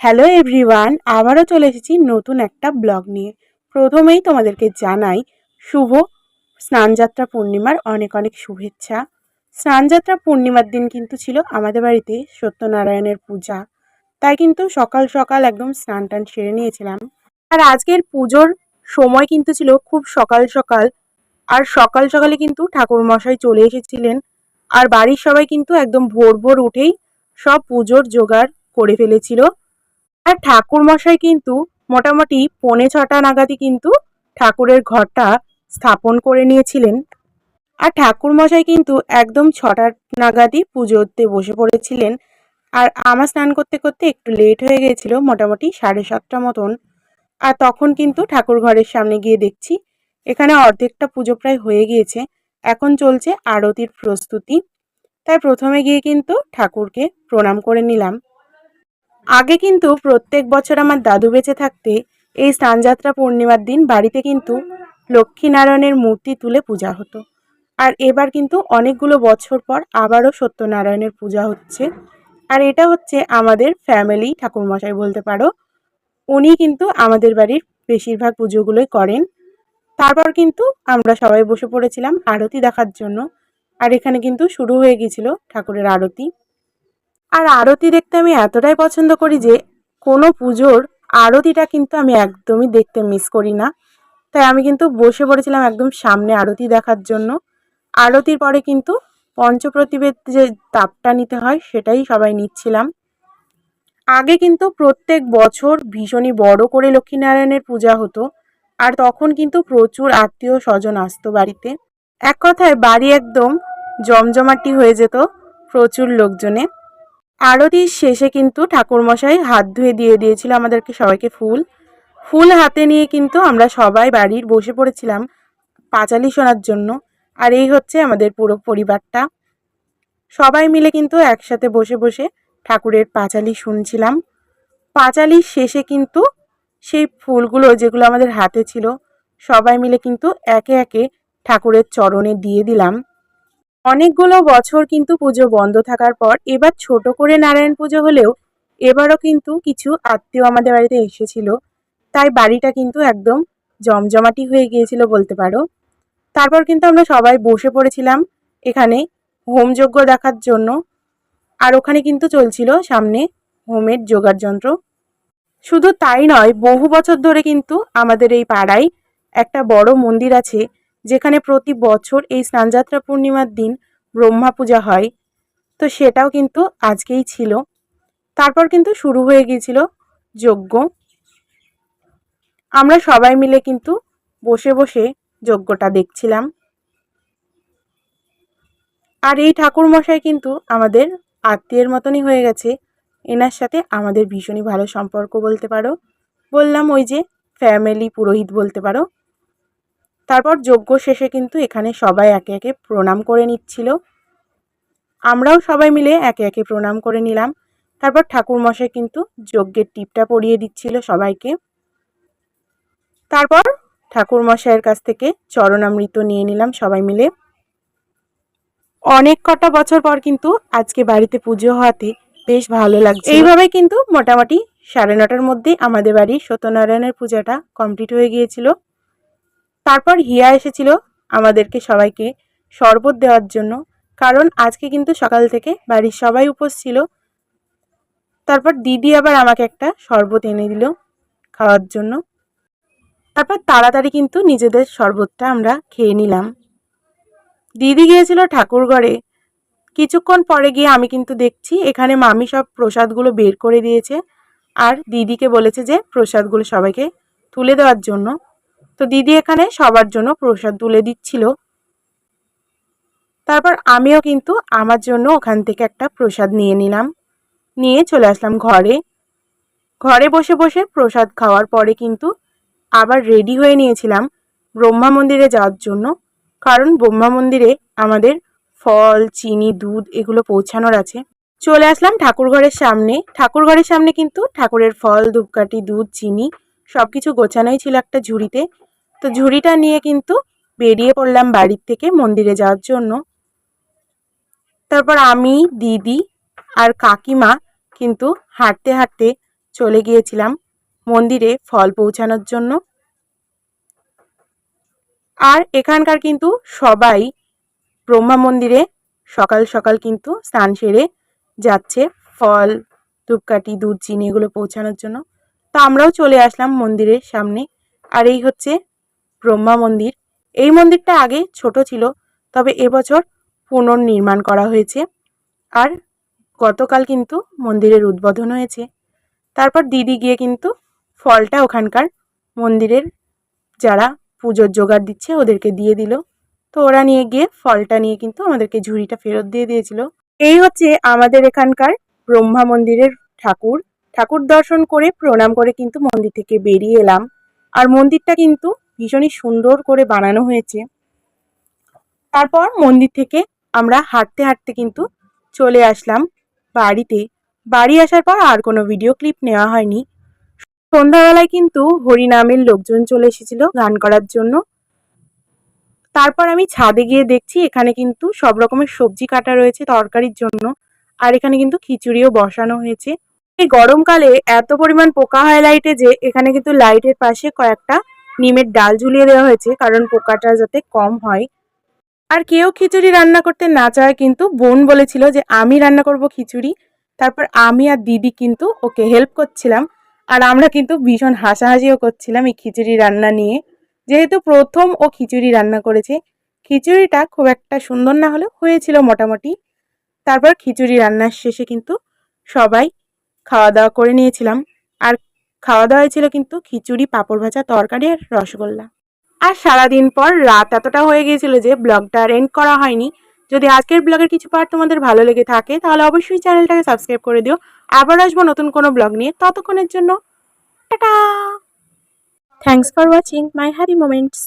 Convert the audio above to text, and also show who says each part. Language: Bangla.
Speaker 1: হ্যালো এভরিওয়ান, আবারও চলে এসেছি নতুন একটা ব্লগ নিয়ে। প্রথমেই তোমাদেরকে জানাই শুভ স্নানযাত্রা পূর্ণিমার অনেক অনেক শুভেচ্ছা। স্নানযাত্রা পূর্ণিমার দিন কিন্তু ছিল আমাদের বাড়িতে সত্যনারায়ণের পূজা, তাই কিন্তু সকাল সকাল একদম স্নান টান সেরে নিয়েছিলাম। আর আজকের পুজোর সময় কিন্তু ছিল খুব সকাল সকাল, আর সকাল সকালে কিন্তু ঠাকুরমশাই চলে এসেছিলেন। আর বাড়ির সবাই কিন্তু একদম ভোর ভোর উঠেই সব পুজোর জোগাড় করে ফেলেছিল। আর ঠাকুরমশাই কিন্তু মোটামুটি 6:45 নাগাদই কিন্তু ঠাকুরের ঘরটা স্থাপন করে নিয়েছিলেন। আর ঠাকুরমশাই কিন্তু একদম 6টা নাগাদই পুজোতে বসে পড়েছিলেন। আর আমার স্নান করতে করতে একটু লেট হয়ে গেছিল, মোটামুটি 7:30 মতন। আর তখন কিন্তু ঠাকুর ঘরের সামনে গিয়ে দেখছি এখানে অর্ধেকটা পুজো প্রায় হয়ে গিয়েছে, এখন চলছে আরতির প্রস্তুতি। তাই প্রথমে গিয়ে কিন্তু ঠাকুরকে প্রণাম করে নিলাম। আগে কিন্তু প্রত্যেক বছর আমার দাদু বেঁচে থাকতে এই স্নানযাত্রা পূর্ণিমার দিন বাড়িতে কিন্তু লক্ষ্মীনারায়ণের মূর্তি তুলে পূজা হতো। আর এবার কিন্তু অনেকগুলো বছর পর আবারও সত্যনারায়ণের পূজা হচ্ছে। আর এটা হচ্ছে আমাদের ফ্যামিলি ঠাকুরমশাই বলতে পারো, উনি কিন্তু আমাদের বাড়ির বেশিরভাগ পুজোগুলোই করেন। তারপর কিন্তু আমরা সবাই বসে পড়েছিলাম আরতি দেখার জন্য। আর এখানে কিন্তু শুরু হয়ে গিয়েছিল ঠাকুরের আরতি। আর আরতি দেখতে আমি এতটাই পছন্দ করি যে কোনো পুজোর আরতিটা কিন্তু আমি একদমই দেখতে মিস করি না। তাই আমি কিন্তু বসে পড়েছিলাম একদম সামনে আরতি দেখার জন্য। আরতির পরে কিন্তু পঞ্চপ্রদীপের যে তাপটা নিতে হয় সেটাই সবাই নিচ্ছিলাম। আগে কিন্তু প্রত্যেক বছর ভীষণই বড় করে লক্ষ্মীনারায়ণের পূজা হতো। আর তখন কিন্তু প্রচুর আত্মীয় স্বজন আসতো বাড়িতে। এক কথায় বাড়ি একদম জমজমাটি হয়ে যেত প্রচুর লোকজনে। আরতির শেষে কিন্তু ঠাকুরমশাই হাত ধুয়ে দিয়ে দিয়েছিল আমাদেরকে সবাইকে ফুল। ফুল হাতে নিয়ে কিন্তু আমরা সবাই বাড়ির বসে পড়েছিলাম পাঁচালি শোনার জন্য। আর এই হচ্ছে আমাদের পুরো পরিবারটা, সবাই মিলে কিন্তু একসাথে বসে বসে ঠাকুরের পাঁচালি শুনছিলাম। পাঁচালির শেষে কিন্তু সেই ফুলগুলো যেগুলো আমাদের হাতে ছিল সবাই মিলে কিন্তু একে একে ঠাকুরের চরণে দিয়ে দিলাম। অনেকগুলো বছর কিন্তু পুজো বন্ধ থাকার পর এবার ছোট করে নারায়ণ পুজো হলেও এবারও কিন্তু কিছু আত্মীয় আমাদের বাড়িতে এসেছিল। তাই বাড়িটা কিন্তু একদম জমজমাটি হয়ে গিয়েছিল বলতে পারো। তারপর কিন্তু আমরা সবাই বসে পড়েছিলাম এখানে হোমযজ্ঞ দেখার জন্য। আর ওখানে কিন্তু চলছিল সামনে হোমের যোগাড় যন্ত্র। শুধু তাই নয়, বহু বছর ধরে কিন্তু আমাদের এই পাড়ায় একটা বড় মন্দির আছে, যেখানে প্রতি বছর এই স্নানযাত্রা পূর্ণিমার দিন ব্রহ্মা পূজা হয়। তো সেটাও কিন্তু আজকেই ছিল। তারপর কিন্তু শুরু হয়ে গিয়েছিল যজ্ঞ। আমরা সবাই মিলে কিন্তু বসে বসে যজ্ঞটা দেখছিলাম। আর এই ঠাকুরমশাই কিন্তু আমাদের আত্মীয়ের মতনই হয়ে গেছে। এনার সাথে আমাদের ভীষণই ভালো সম্পর্ক বলতে পারো। বললাম ওই যে ফ্যামিলি পুরোহিত বলতে পারো। তারপর যজ্ঞ শেষে কিন্তু এখানে সবাই একে একে প্রণাম করে নিচ্ছিল। আমরাও সবাই মিলে একে একে প্রণাম করে নিলাম। তারপর ঠাকুরমশাই কিন্তু যজ্ঞের টিপটা পরিয়ে দিচ্ছিল সবাইকে। তারপর ঠাকুরমশাইয়ের কাছ থেকে চরণামৃত নিয়ে নিলাম সবাই মিলে। অনেক কটা বছর পর কিন্তু আজকে বাড়িতে পুজো হওয়াতে বেশ ভালো লাগছে। এইভাবে কিন্তু মোটামুটি 9:30টার মধ্যেই আমাদের বাড়ির সত্যনারায়ণের পূজাটা কমপ্লিট হয়ে গিয়েছিল। তারপর হিয়া এসেছিল আমাদেরকে সবাইকে শরবত দেওয়ার জন্য, কারণ আজকে কিন্তু সকাল থেকে বাড়ির সবাই উপোস ছিল। তারপর দিদি আবার আমাকে একটা শরবত এনে দিল খাওয়ার জন্য। তারপর তাড়াতাড়ি কিন্তু নিজেদের শরবতটা আমরা খেয়ে নিলাম। দিদি গিয়েছিল ঠাকুর ঘরে। কিছুক্ষণ পরে গিয়ে আমি কিন্তু দেখছি এখানে মামি সব প্রসাদগুলো বের করে দিয়েছে। আর দিদিকে বলেছে যে প্রসাদগুলো সবাইকে তুলে দেওয়ার জন্য। তো দিদি এখানে সবার জন্য প্রসাদ তুলে দিচ্ছিল। তারপর আমিও কিন্তু আমার জন্য ওখান থেকে একটা প্রসাদ নিয়ে নিলাম, নিয়ে চলে আসলাম ঘরে। ঘরে বসে বসে প্রসাদ খাওয়ার পরে কিন্তু আবার রেডি হয়ে নিয়েছিলাম ব্রহ্মা মন্দিরে যাওয়ার জন্য, কারণ ব্রহ্মা মন্দিরে আমাদের ফল, চিনি, দুধ এগুলো পৌঁছানোর আছে। চলে আসলাম ঠাকুরঘরের সামনে। ঠাকুরঘরের সামনে কিন্তু ঠাকুরের ফল, ধূপকাঠি, দুধ, চিনি সবকিছু গোছানোই ছিল একটা ঝুড়িতে। তো ঝুড়িটা নিয়ে কিন্তু বেরিয়ে পড়লাম বাড়ির থেকে মন্দিরে যাওয়ার জন্য। তারপর আমি, দিদি আর কাকিমা কিন্তু হাঁটতে হাঁটতে চলে গিয়েছিলাম মন্দিরে ফল পৌঁছানোর জন্য। আর এখানকার কিন্তু সবাই ব্রহ্মা মন্দিরে সকাল সকাল কিন্তু স্নান সেরে যাচ্ছে ফল, ধূপকাঠি, দুধ, চিনি এগুলো পৌঁছানোর জন্য। তো আমরাও চলে আসলাম মন্দিরের সামনে। আর এই হচ্ছে ব্রহ্মা মন্দির। এই মন্দিরটা আগে ছোট ছিল, তবে এবছর পুনর্নির্মাণ করা হয়েছে। আর গতকাল কিন্তু মন্দিরের উদ্বোধন হয়েছে। তারপর দিদি গিয়ে কিন্তু ফলটা ওখানকার মন্দিরের যারা পুজোর জোগাড় দিচ্ছে ওদেরকে দিয়ে দিল। তো ওরা নিয়ে গিয়ে ফলটা নিয়ে কিন্তু আমাদেরকে ঝুড়িটা ফেরত দিয়ে দিয়েছিল। এই হচ্ছে আমাদের এখানকার ব্রহ্মা মন্দিরের ঠাকুর। ঠাকুর দর্শন করে প্রণাম করে কিন্তু মন্দির থেকে বেরিয়ে এলাম। আর মন্দিরটা কিন্তু ভীষণই সুন্দর করে বানানো হয়েছে। তারপর মন্দির থেকে আমরা হাঁটতে হাঁটতে কিন্তু চলে আসলাম বাড়িতে। বাড়ি আসার পর আর কোনো ভিডিও ক্লিপ নেওয়া হয়নি। সন্ধ্যাবেলায় কিন্তু হরিনামের লোকজন চলে এসেছিল গান করার জন্য। তারপর আমি ছাদে গিয়ে দেখছি এখানে কিন্তু সব রকমের সবজি কাটা রয়েছে তরকারির জন্য। আর এখানে কিন্তু খিচুড়িও বসানো হয়েছে। এই গরমকালে এত পরিমাণ পোকা হয় লাইটে যে এখানে কিন্তু লাইটের পাশে কয়েকটা নিমের ডাল ঝুলিয়ে দেওয়া হয়েছে, কারণ পোকাটা যাতে কম হয়। আর কেউ খিচুড়ি রান্না করতে না চায়, কিন্তু বোন বলেছিল যে আমি রান্না করব খিচুড়ি। তারপর আমি আর দিদি কিন্তু ওকে হেল্প করছিলাম। আর আমরা কিন্তু ভীষণ হাসাহাসিও করছিলাম এই খিচুড়ি রান্না নিয়ে, যেহেতু প্রথম ও খিচুড়ি রান্না করেছে। খিচুড়িটা খুব একটা সুন্দর না হলেও হয়েছিল মোটামুটি। তারপর খিচুড়ি রান্নার শেষে কিন্তু সবাই খাওয়া দাওয়া করে নিয়েছিলাম। আর খাওয়া দাওয়া হয়েছিল কিন্তু খিচুড়ি, পাঁপড় ভাজা, তরকারি আর রসগোল্লা। আর সারাদিন পর রাত এতটা হয়ে গিয়েছিল যে ব্লগটা আর এন্ড করা হয়নি। যদি আজকের ব্লগের কিছু পার্ট তোমাদের ভালো লেগে থাকে তাহলে অবশ্যই চ্যানেলটাকে সাবস্ক্রাইব করে দিও। আবার আসবো নতুন কোনো ব্লগ নিয়ে, ততক্ষণের জন্য tata. Thanks for watching my happy moments.